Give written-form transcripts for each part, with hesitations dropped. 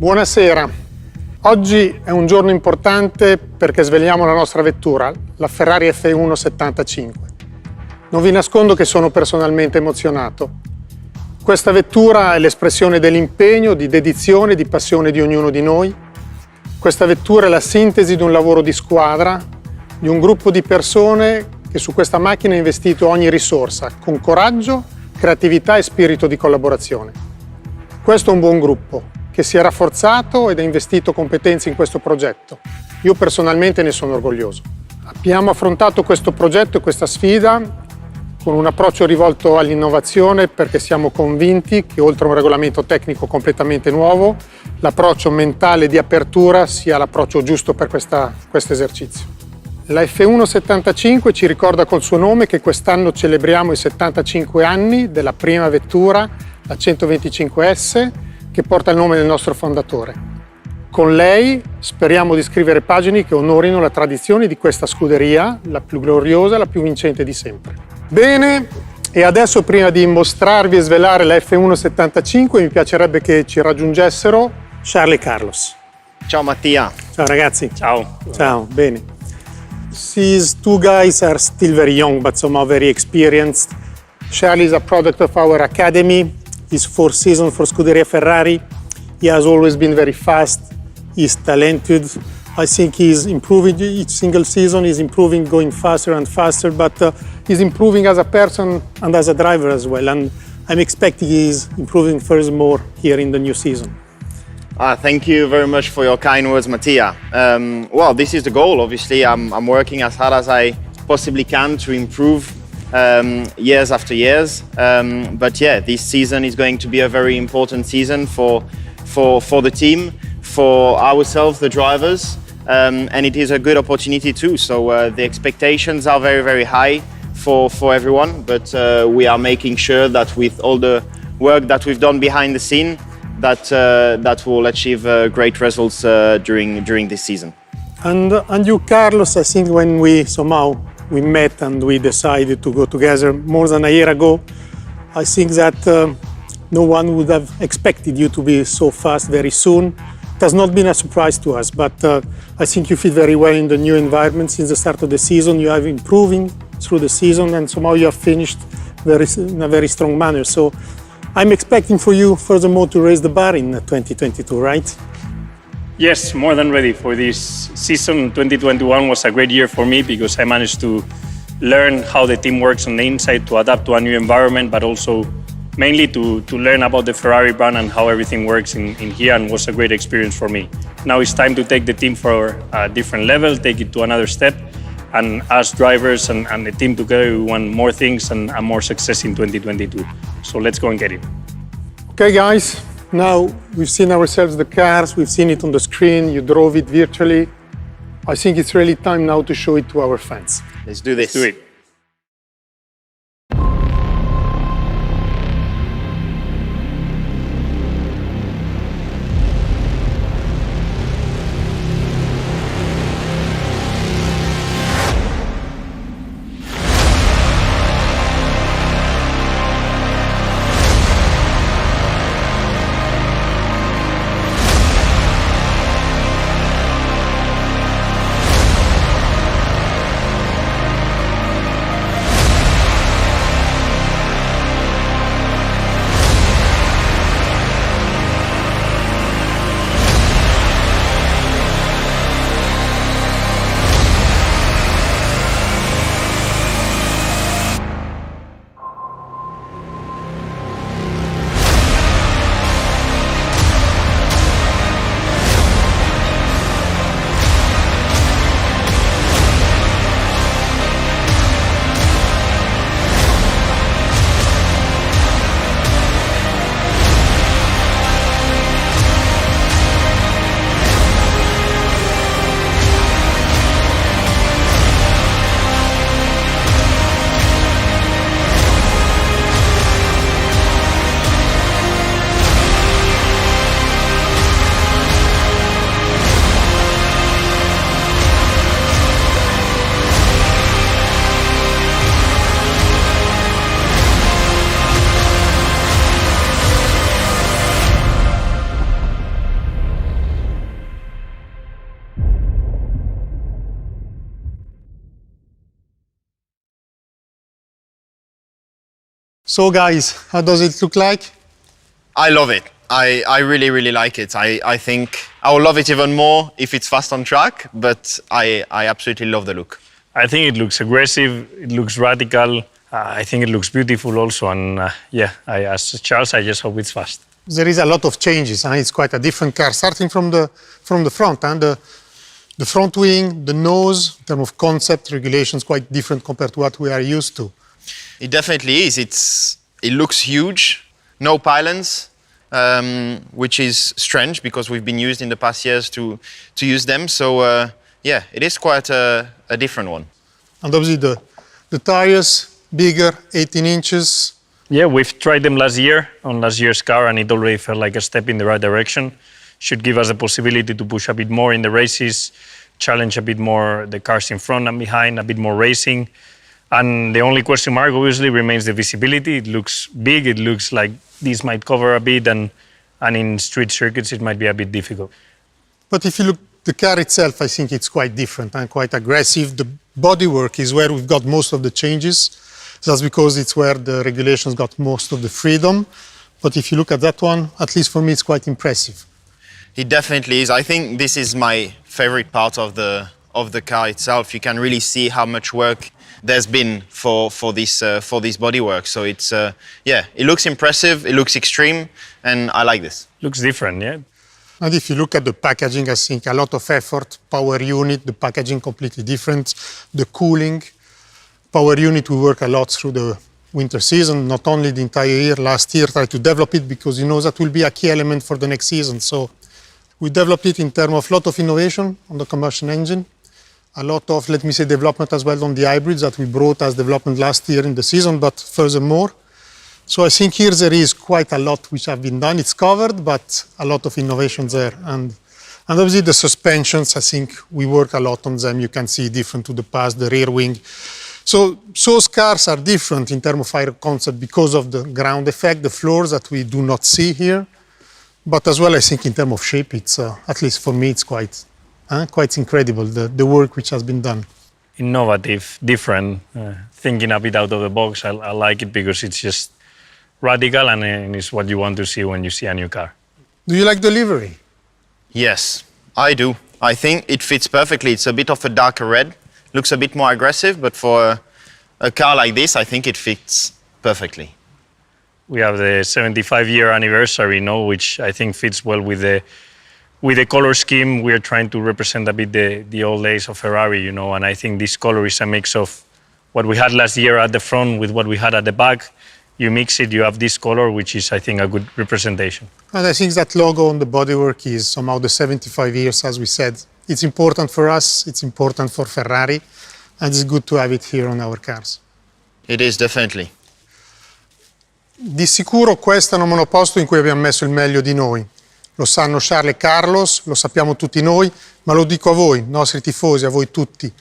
Buonasera, oggi è un giorno importante perché svegliamo la nostra vettura, la Ferrari F1-75. Non vi nascondo che sono personalmente emozionato. Questa vettura è l'espressione dell'impegno, di dedizione, di passione di ognuno di noi. Questa vettura è la sintesi di un lavoro di squadra, di un gruppo di persone che su questa macchina ha investito ogni risorsa, con coraggio, creatività e spirito di collaborazione. Questo è un buon gruppo, che si è rafforzato ed ha investito competenze in questo progetto. Io personalmente ne sono orgoglioso. Abbiamo affrontato questo progetto e questa sfida con un approccio rivolto all'innovazione perché siamo convinti che oltre a un regolamento tecnico completamente nuovo, l'approccio mentale di apertura sia l'approccio giusto per questo esercizio. La F1-75 ci ricorda col suo nome che quest'anno celebriamo i 75 anni della prima vettura, la 125S, che porta il nome del nostro fondatore. Con lei speriamo di scrivere pagine che onorino la tradizione di questa scuderia, la più gloriosa e la più vincente di sempre. Bene, e adesso prima di mostrarvi e svelare la F1-75 mi piacerebbe che ci raggiungessero Charlie e Carlos. Ciao Mattia. Ciao ragazzi. Ciao. Ciao, bene. These two guys are still very young but somehow very experienced. Charlie is a product of our academy. His fourth season for Scuderia Ferrari. He has always been very fast. He's talented. I think he's improving each single season. He's improving, going faster and faster, but he's improving as a person and as a driver as well. And I'm expecting he's improving furthermore here in the new season. Thank you very much for your kind words, Mattia. Well, this is the goal. Obviously, I'm working as hard as I possibly can to improve years after years. But yeah, this season is going to be a very important season for the team, for ourselves, the drivers, and it is a good opportunity too. So the expectations are very, very high for everyone, but we are making sure that with all the work that we've done behind the scene, that will achieve great results during this season. And you, Carlos, I think when we met and we decided to go together more than a year ago, I think that no one would have expected you to be so fast very soon. It has not been a surprise to us, but I think you fit very well in the new environment since the start of the season. You have improving through the season and somehow you have finished in a very strong manner. So I'm expecting for you furthermore to raise the bar in 2022, right? Yes, more than ready for this season. 2021 was a great year for me because I managed to learn how the team works on the inside, to adapt to a new environment, but also mainly to learn about the Ferrari brand and how everything works in here, and was a great experience for me. Now it's time to take the team for a different level, take it to another step, and as drivers and the team together, we want more things and more success in 2022. So let's go and get it. Okay, guys. Now, we've seen ourselves the cars, we've seen it on the screen, you drove it virtually. I think it's really time now to show it to our fans. Let's do this. Let's do it. So guys, how does it look like? I love it. I really, really like it. I think I will love it even more if it's fast on track, but I absolutely love the look. I think it looks aggressive, it looks radical. I think it looks beautiful also. And as Charles, I just hope it's fast. There is a lot of changes. It's quite a different car, starting from the front. The front wing, the nose, in terms of concept, regulations, quite different compared to what we are used to. It definitely is. It looks huge, no pylons, which is strange because we've been used in the past years to use them. So yeah, it is quite a different one. And obviously the tires, bigger, 18 inches. Yeah, we've tried them last year on last year's car, and it already felt like a step in the right direction. Should give us the possibility to push a bit more in the races, challenge a bit more the cars in front and behind, a bit more racing. And the only question mark obviously remains the visibility. It looks big, it looks like this might cover a bit, and in street circuits it might be a bit difficult. But if you look at the car itself, I think it's quite different and quite aggressive. The bodywork is where we've got most of the changes. That's because it's where the regulations got most of the freedom. But if you look at that one, at least for me, it's quite impressive. It definitely is. I think this is my favorite part of the car itself. You can really see how much work there's been for this bodywork. So it's yeah, it looks impressive, it looks extreme, and I like this. Looks different, yeah. And if you look at the packaging, I think a lot of effort, power unit, the packaging completely different, the cooling. Power unit, we work a lot through the winter season, not only the entire year. Last year, tried to develop it because that will be a key element for the next season. So we developed it in terms of a lot of innovation on the combustion engine, a lot of, let me say, development as well on the hybrids that we brought as development last year in the season, but furthermore. So I think here there is quite a lot which have been done. It's covered, but a lot of innovations there. And obviously the suspensions, I think we work a lot on them. You can see different to the past, the rear wing. So those cars are different in terms of aero concept because of the ground effect, the floors that we do not see here. But as well, I think in terms of shape, it's at least for me, it's quite incredible, the work which has been done. Innovative, different, thinking a bit out of the box. I like it because it's just radical, and it's what you want to see when you see a new car. Do you like the livery? Yes, I do. I think it fits perfectly. It's a bit of a darker red. Looks a bit more aggressive, but for a car like this, I think it fits perfectly. We have the 75-year anniversary, which I think fits well with the color scheme. We are trying to represent a bit the old days of Ferrari, and I think this color is a mix of what we had last year at the front with what we had at the back. You mix it, you have this color, which is, I think, a good representation. And I think that logo on the bodywork is somehow the 75 years, as we said. It's important for us, it's important for Ferrari, and it's good to have it here on our cars. It is, definitely. Di sicuro questo è un monoposto in cui abbiamo messo il meglio di noi. Lo sanno Charles e Carlos, lo sappiamo tutti noi, ma lo dico a voi, nostri tifosi, a voi tutti.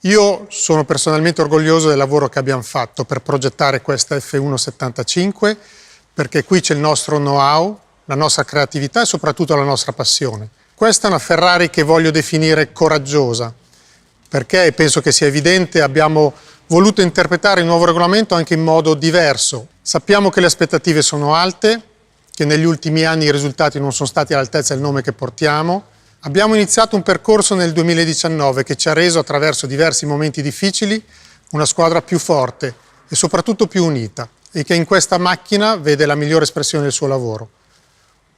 Io sono personalmente orgoglioso del lavoro che abbiamo fatto per progettare questa F1-75, perché qui c'è il nostro know-how, la nostra creatività e soprattutto la nostra passione. Questa è una Ferrari che voglio definire coraggiosa, perché penso che sia evidente, abbiamo voluto interpretare il nuovo regolamento anche in modo diverso. Sappiamo che le aspettative sono alte, che negli ultimi anni i risultati non sono stati all'altezza del nome che portiamo. Abbiamo iniziato un percorso nel 2019 che ci ha reso, attraverso diversi momenti difficili, una squadra più forte e soprattutto più unita, e che in questa macchina vede la migliore espressione del suo lavoro.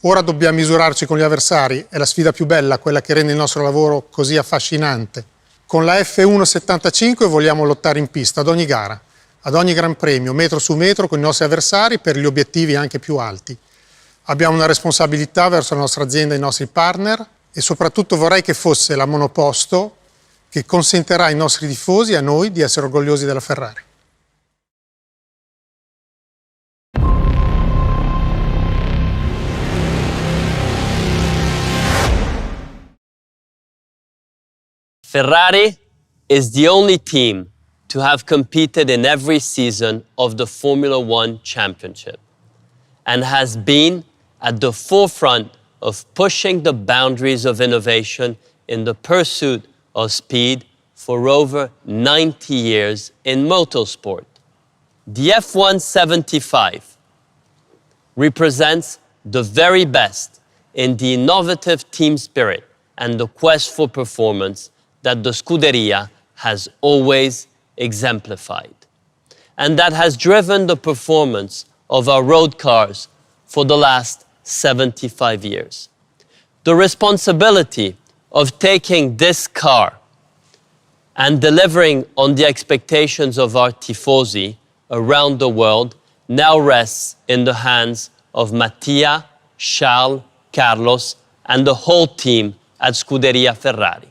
Ora dobbiamo misurarci con gli avversari, è la sfida più bella, quella che rende il nostro lavoro così affascinante. Con la F1-75 vogliamo lottare in pista ad ogni gara, ad ogni Gran Premio, metro su metro con i nostri avversari per gli obiettivi anche più alti. Abbiamo una responsabilità verso la nostra azienda e i nostri partner, e soprattutto vorrei che fosse la monoposto che consentirà ai nostri tifosi e a noi di essere orgogliosi della Ferrari. Ferrari is the only team to have competed in every season of the Formula One Championship and has been at the forefront of pushing the boundaries of innovation in the pursuit of speed for over 90 years in motorsport. The F1-75 represents the very best in the innovative team spirit and the quest for performance that the Scuderia has always exemplified, and that has driven the performance of our road cars for the last 75 years. The responsibility of taking this car and delivering on the expectations of our tifosi around the world now rests in the hands of Mattia, Charles, Carlos, and the whole team at Scuderia Ferrari.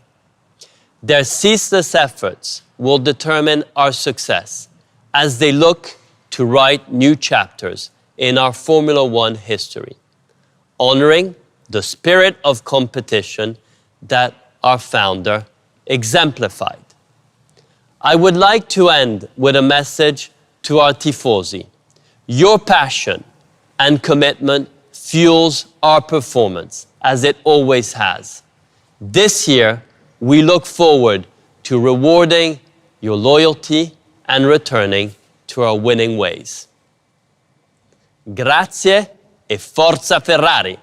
Their ceaseless efforts will determine our success as they look to write new chapters in our Formula One history, honoring the spirit of competition that our founder exemplified. I would like to end with a message to our tifosi. Your passion and commitment fuels our performance, as it always has. This year, we look forward to rewarding your loyalty and returning to our winning ways. Grazie e forza Ferrari!